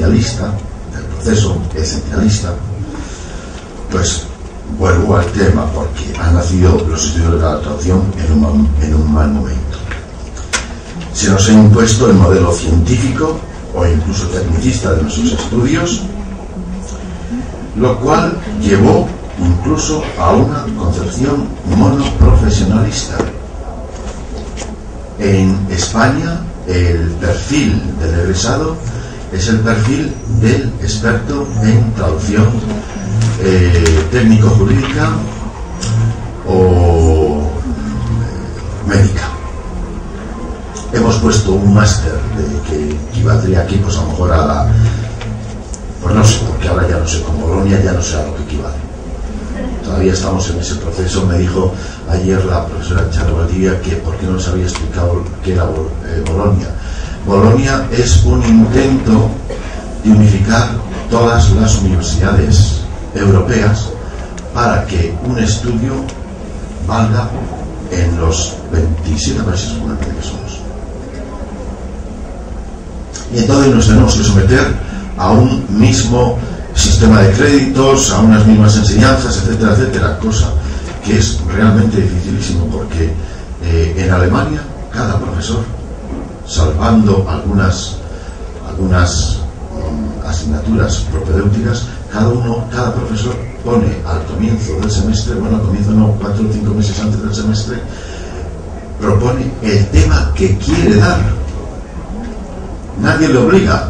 esencialista, el proceso esencialista, pues vuelvo al tema, porque han nacido los estudios de la traducción en un mal momento. Se nos ha impuesto el modelo científico o incluso tecnicista de nuestros estudios, lo cual llevó incluso a una concepción monoprofesionalista. En España, el perfil del egresado es el perfil del experto en traducción técnico-jurídica o médica. Hemos puesto un máster que equivaldría aquí, pues a lo mejor a la, pues no sé, porque ahora ya no sé, con Bolonia ya no sé a lo que equivale. Todavía estamos en ese proceso. Me dijo ayer la profesora Charo Valdivia que por qué no les había explicado qué era Bolonia. Bolonia es un intento de unificar todas las universidades europeas para que un estudio valga en los 27 países que somos. Y entonces nos tenemos que someter a un mismo sistema de créditos, a unas mismas enseñanzas, etcétera, etcétera, cosa que es realmente dificilísimo, porque en Alemania cada profesor, salvando algunas asignaturas propedéuticas, cada profesor pone al comienzo del semestre, bueno, al comienzo no, 4 o 5 meses antes del semestre, propone el tema que quiere dar. Nadie le obliga.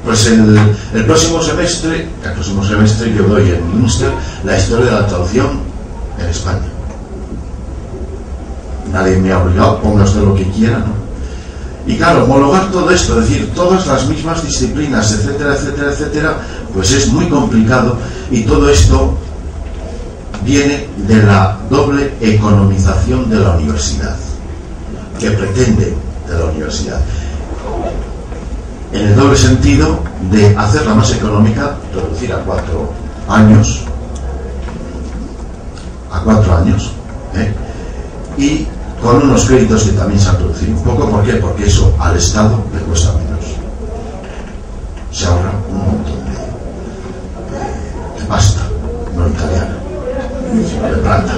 Pues el próximo semestre yo doy en Münster la historia de la traducción en España. Nadie me ha obligado, ponga usted lo que quiera, ¿no? Y claro, homologar todo esto, es decir, todas las mismas disciplinas, etcétera, etcétera, etcétera, pues es muy complicado, y todo esto viene de la doble economización de la universidad, que pretende de la universidad. En el doble sentido de hacerla más económica, reducir a 4 años, y con unos créditos que también se han reducido un poco. ¿Por qué? Porque eso al Estado le cuesta menos, se ahorra un montón de pasta, no italiana, sino de plata,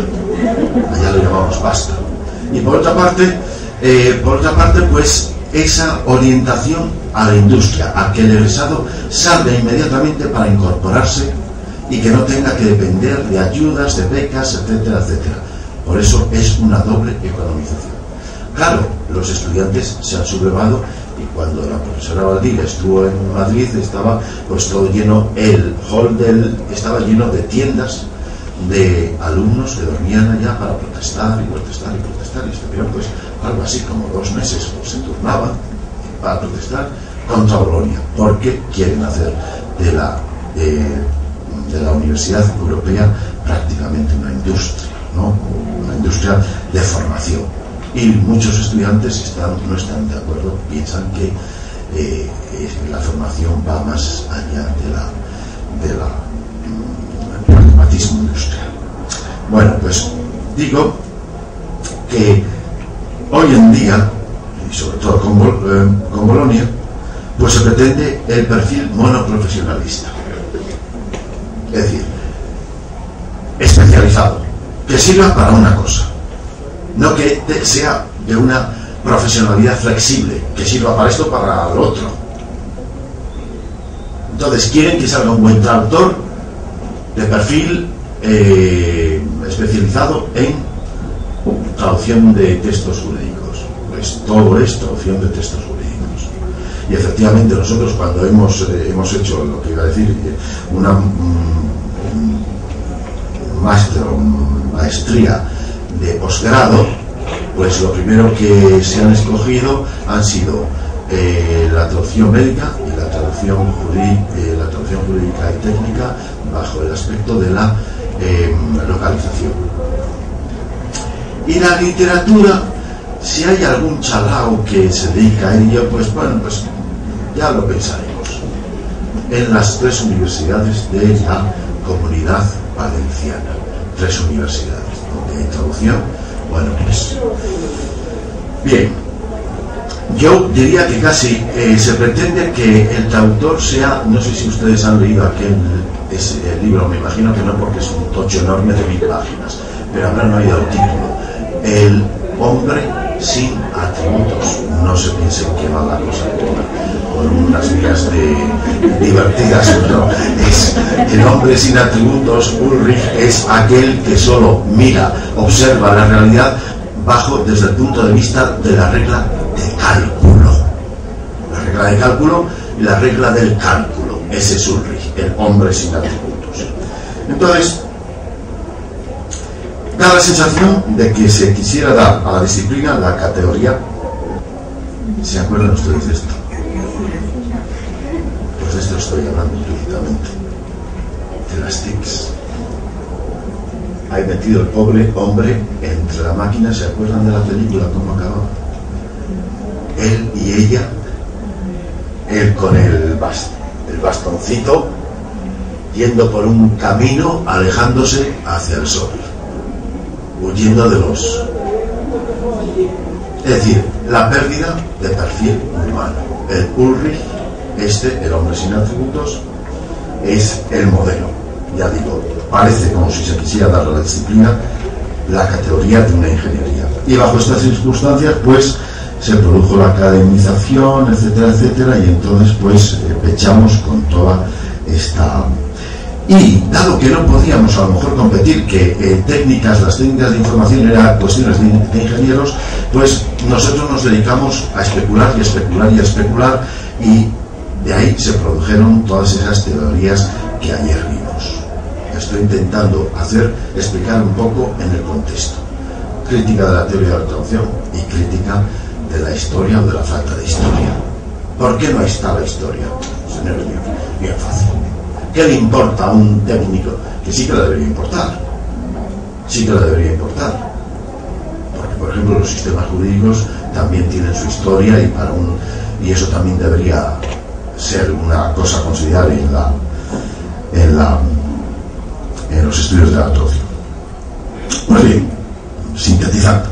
allá lo llamamos pasta. Y por otra parte, pues esa orientación a la industria, a que el egresado salga inmediatamente para incorporarse y que no tenga que depender de ayudas, de becas, etcétera, etcétera. Por eso es una doble economización. Claro, los estudiantes se han sublevado, y cuando la profesora Valdivia estuvo en Madrid estaba pues todo lleno, el hall estaba lleno de tiendas de alumnos que dormían allá para protestar y protestar y protestar, y estuvieron pues algo así como 2 meses, pues se turnaban para protestar contra Bolonia, porque quieren hacer de la Universidad Europea prácticamente una industria, ¿no? Una industria de formación. Y muchos estudiantes no están de acuerdo, piensan que la formación va más allá del pragmatismo industrial. Bueno, pues digo que hoy en día, y sobre todo con Bolonia, pues se pretende el perfil monoprofesionalista, es decir, especializado, que sirva para una cosa, no que sea de una profesionalidad flexible, que sirva para esto, para lo otro. Entonces quieren que salga un buen traductor de perfil especializado en traducción de textos jurídicos. Pues todo es traducción de textos jurídicos. Y efectivamente nosotros, cuando hemos hecho lo que iba a decir, una máster o maestría de posgrado, pues lo primero que se han escogido han sido la traducción médica y la traducción jurídica y técnica bajo el aspecto de la localización. Y la literatura, si hay algún chalao que se dedica a ello, pues bueno, pues ya lo pensaremos. En las 3 universidades de la Comunidad Valenciana, 3 universidades donde hay traducción. Bueno, pues bien, Yo diría que casi se pretende que el traductor sea, no sé si ustedes han leído ese libro, me imagino que no, porque es un tocho enorme de 1000 páginas, pero habrán oído el título, El hombre sin atributos. No se piensen que va la cosa por unas vías divertidas, no. Es el hombre sin atributos. Ulrich es aquel que solo mira, observa la realidad desde el punto de vista de la regla de cálculo. La regla de cálculo y la regla del cálculo. Ese es Ulrich, el hombre sin atributos. Entonces, da la sensación de que se quisiera dar a la disciplina la categoría. ¿Se acuerdan ustedes de esto? Pues de esto estoy hablando implícitamente, de las TICs. Hay metido el pobre hombre entre la máquina. ¿Se acuerdan de la película cómo acababa? Él y ella, él con el bastoncito, yendo por un camino, alejándose hacia el sol, huyendo de los... Es decir, la pérdida de perfil humano. El Ulrich, el hombre sin atributos, es el modelo. Ya digo, parece como si se quisiera dar a la disciplina la categoría de una ingeniería. Y bajo estas circunstancias, pues, se produjo la academización, etcétera, etcétera, y entonces, pues, pechamos con toda esta... Y dado que no podíamos a lo mejor competir, que las técnicas de información eran cuestiones de ingenieros, pues nosotros nos dedicamos a especular y a especular y a especular, y de ahí se produjeron todas esas teorías que ayer vimos. Estoy intentando explicar un poco en el contexto. Crítica de la teoría de la traducción y crítica de la historia o de la falta de historia. ¿Por qué no está la historia? Señores míos, bien fácil. ¿Qué le importa a un técnico? Que sí que le debería importar. Sí que le debería importar. Porque, por ejemplo, los sistemas jurídicos también tienen su historia, y eso también debería ser una cosa considerable en los estudios de la traducción. Pues bien, sintetizando,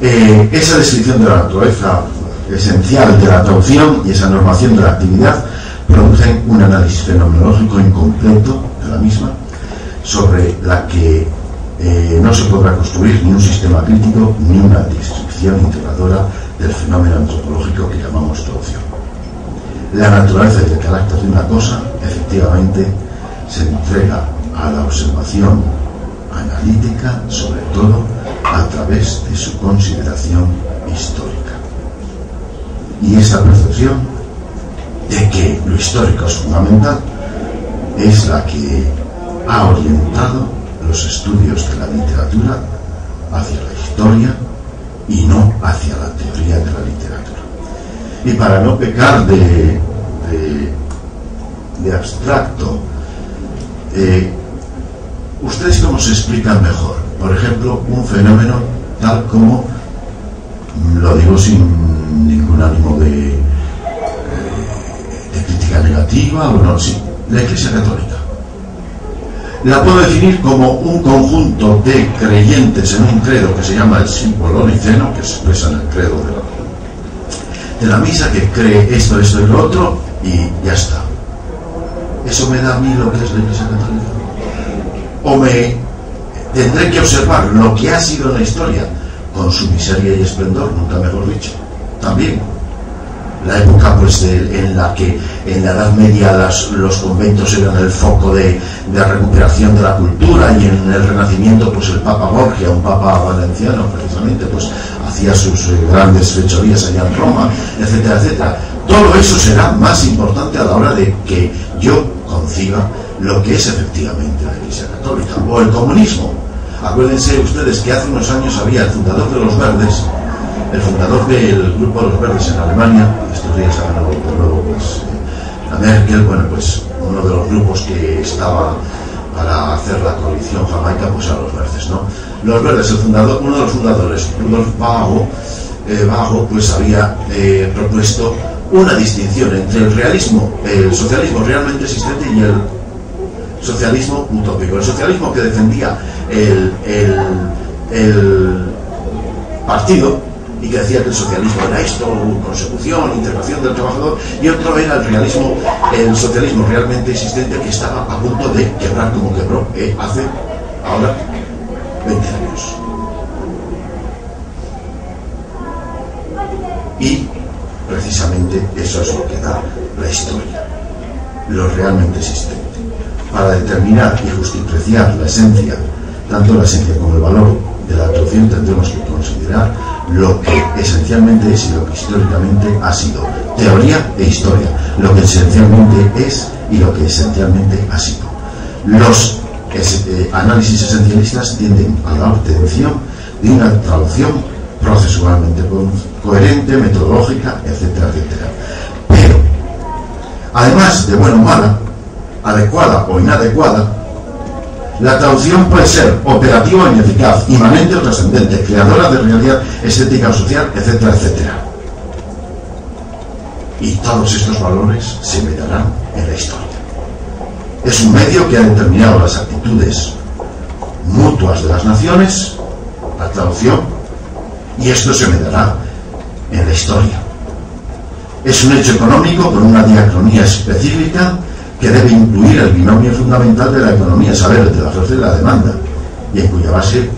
esa descripción de la naturaleza esencial de la traducción y esa normación de la actividad producen un análisis fenomenológico incompleto de la misma, sobre la que no se podrá construir ni un sistema crítico ni una descripción integradora del fenómeno antropológico que llamamos traducción. La naturaleza y el carácter de una cosa efectivamente se entrega a la observación analítica, sobre todo a través de su consideración histórica. Y esta percepción de que lo histórico es fundamental es la que ha orientado los estudios de la literatura hacia la historia y no hacia la teoría de la literatura. Y para no pecar de abstracto, ¿ustedes cómo se explican mejor? Por ejemplo, un fenómeno tal como, lo digo sin ningún ánimo de crítica negativa, o no, sí, la Iglesia Católica. La puedo definir como un conjunto de creyentes en un credo que se llama el símbolo niceno, que se expresa en el credo de la misa, que cree esto y lo otro, y ya está. ¿Eso me da a mí lo que es la Iglesia Católica? ¿O me tendré que observar lo que ha sido la historia con su miseria y esplendor, nunca mejor dicho? También la época, pues, en la que en la Edad Media los conventos eran el foco de recuperación de la cultura, y en el Renacimiento, pues, el Papa Borgia, un papa valenciano precisamente, pues hacía sus grandes fechorías allá en Roma, etcétera, etcétera. Todo eso será más importante a la hora de que yo conciba lo que es efectivamente la Iglesia Católica o el comunismo. Acuérdense ustedes que hace unos años había el fundador de los Verdes, el fundador del grupo de los Verdes en Alemania, estos días ha ganado luego, pues, la Merkel, bueno, pues uno de los grupos que estaba para hacer la coalición jamaica, pues a los Verdes, ¿no? Los Verdes, uno de los fundadores, Rudolf Vago, pues había propuesto una distinción entre el socialismo realmente existente y el socialismo utópico. El socialismo que defendía el partido, y que decía que el socialismo era esto, consecución, integración del trabajador, y otro era el realismo, el socialismo realmente existente, que estaba a punto de quebrar como quebró hace ahora 20 años. Y precisamente eso es lo que da la historia, lo realmente existente. Para determinar y justipreciar la esencia, tanto la esencia como el valor de la traducción, tendremos que considerar lo que esencialmente es y lo que históricamente ha sido, teoría e historia, lo que esencialmente es y lo que esencialmente ha sido. Los análisis esencialistas tienden a la obtención de una traducción procesualmente coherente, metodológica, etcétera, etcétera. Pero, además de buena o mala, adecuada o inadecuada, la traducción puede ser operativa o ineficaz, inmanente o trascendente, creadora de realidad estética o social, etcétera, etcétera. Y todos estos valores se medirán en la historia. Es un medio que ha determinado las actitudes mutuas de las naciones, la traducción, y esto se medirá en la historia. Es un hecho económico con una diacronía específica que debe incluir el binomio fundamental de la economía, saber, el de la oferta y la demanda, y en cuya base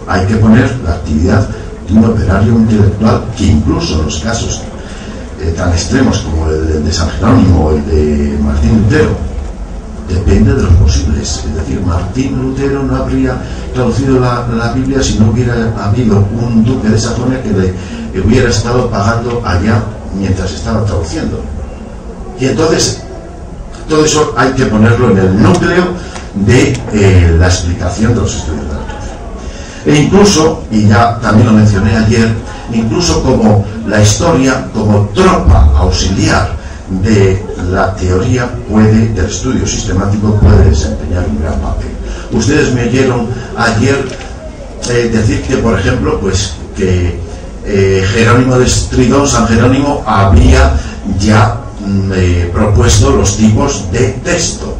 hay que poner la actividad de un operario intelectual que incluso en los casos tan extremos como el de San Jerónimo o el de Martín Lutero, depende de los posibles. Es decir, Martín Lutero no habría traducido la Biblia si no hubiera habido un duque de Sajonia que le hubiera estado pagando allá mientras estaba traduciendo. Y entonces todo eso hay que ponerlo en el núcleo de la explicación de los estudios de la traducción. E incluso, y ya también lo mencioné ayer, incluso como la historia, como tropa auxiliar de la teoría del estudio sistemático, puede desempeñar un gran papel. Ustedes me oyeron ayer decir que, por ejemplo, pues que Jerónimo de Estridón, San Jerónimo, había ya propuesto los tipos de texto.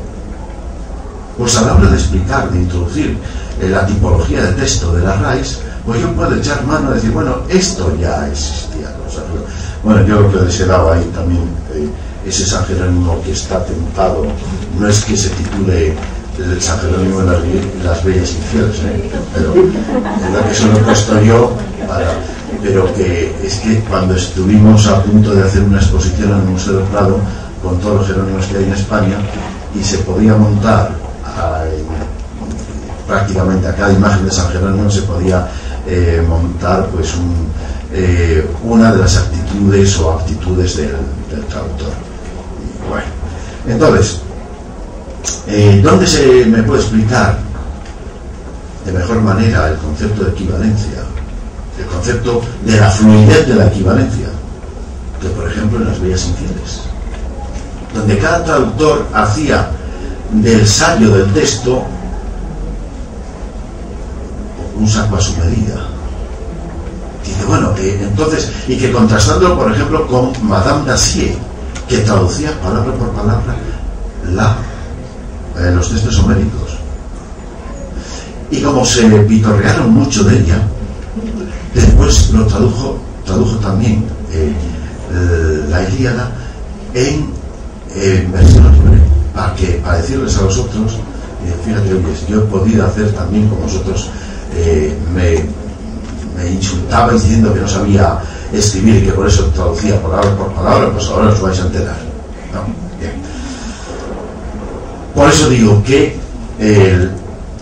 Pues a la hora de explicar, de introducir la tipología de texto de la RAIS, pues yo puedo echar mano y decir, bueno, esto ya existía. O sea, bueno, yo lo que les he dado ahí también, ese San Jerónimo que está tentado, no es que se titule el San Jerónimo de las Bellas Infieles, pero es la que se lo he puesto yo pero que es que cuando estuvimos a punto de hacer una exposición en el Museo del Prado con todos los Jerónimos que hay en España, y se podía montar prácticamente a cada imagen de San Jerónimo se podía montar pues una de las actitudes o aptitudes del traductor. Y bueno, entonces, ¿dónde se me puede explicar de mejor manera el concepto de equivalencia? El concepto de la fluidez de la equivalencia, que por ejemplo en las Bellas Infieles, donde cada traductor hacía del sabio del texto un saco a su medida. Dice, bueno, entonces, y que contrastándolo por ejemplo con Madame Dacier, que traducía palabra por palabra los textos homéricos, y como se pitorrearon mucho de ella, después lo tradujo también la Ilíada en versión libre, para decirles a los otros, fíjate, oye, yo he podido hacer también como vosotros, me insultabais diciendo que no sabía escribir y que por eso traducía palabra por palabra, pues ahora os vais a enterar, ¿no? Bien. Por eso digo que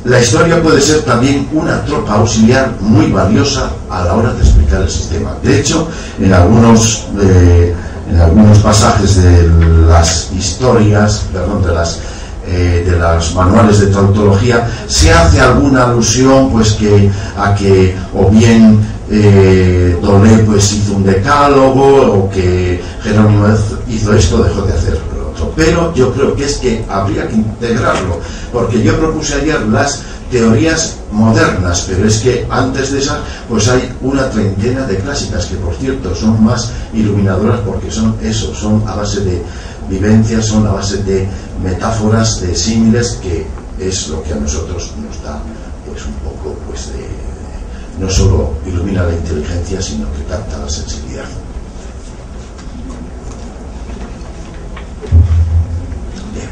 la historia puede ser también una tropa auxiliar muy valiosa a la hora de explicar el sistema. De hecho, en algunos pasajes de las historias, de los manuales de tautología, se hace alguna alusión pues a que o bien Dolé pues hizo un decálogo, o que Jerónimo hizo esto, dejó de hacer lo otro. Pero yo creo que es que habría que integrarlo, porque yo propuse ayer las teorías modernas, pero es que antes de esas pues hay una treintena de clásicas que, por cierto, son más iluminadoras porque son a base de vivencias, son a base de metáforas, de símiles, que es lo que a nosotros nos da pues un poco pues de no solo ilumina la inteligencia, sino que capta la sensibilidad. Bien.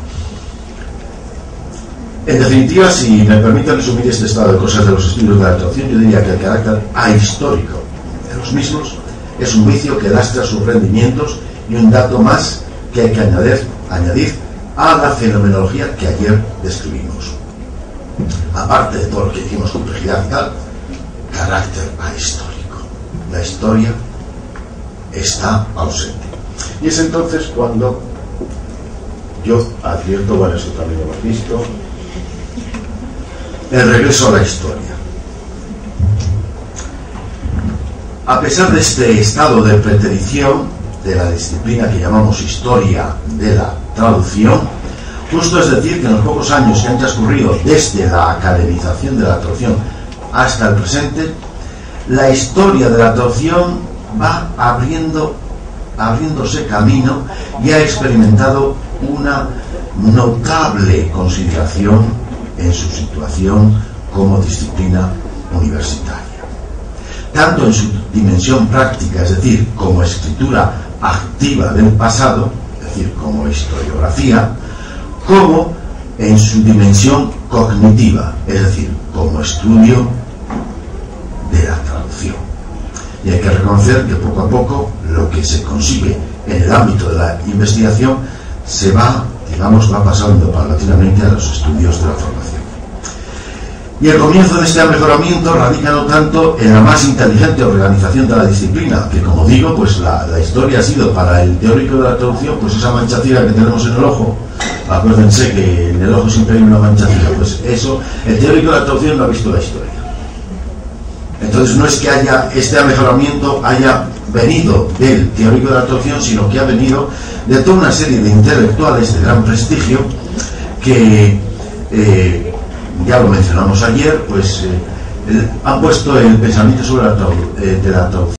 En definitiva, si me permiten resumir este estado de cosas de los estudios de la traducción, yo diría que el carácter ahistórico de los mismos es un vicio que lastra sus rendimientos y un dato más que hay que añadir a la fenomenología que ayer describimos. Aparte de todo lo que dijimos, complejidad y tal, carácter ahistórico. La historia está ausente. Y es entonces cuando yo advierto, bueno, eso también lo hemos visto, el regreso a la historia. A pesar de este estado de preterición de la disciplina que llamamos historia de la traducción, justo es decir que en los pocos años que han transcurrido desde la academización de la traducción hasta el presente, la historia de la traducción va abriéndose camino y ha experimentado una notable consideración en su situación como disciplina universitaria, tanto en su dimensión práctica, es decir, como escritura activa del pasado, es decir, como historiografía, como en su dimensión cognitiva, es decir, como estudio de la traducción. Y hay que reconocer que poco a poco lo que se consigue en el ámbito de la investigación se va pasando paulatinamente a los estudios de la formación. Y el comienzo de este mejoramiento radica no tanto en la más inteligente organización de la disciplina, que como digo, pues la historia ha sido para el teórico de la traducción, pues esa manchacira que tenemos en el ojo. Acuérdense que en el ojo siempre hay una manchacira, pues eso, el teórico de la traducción no ha visto la historia. Entonces no es que este mejoramiento haya venido del teórico de la traducción, sino que ha venido de toda una serie de intelectuales de gran prestigio que ya lo mencionamos ayer, pues han puesto el pensamiento sobre la traducción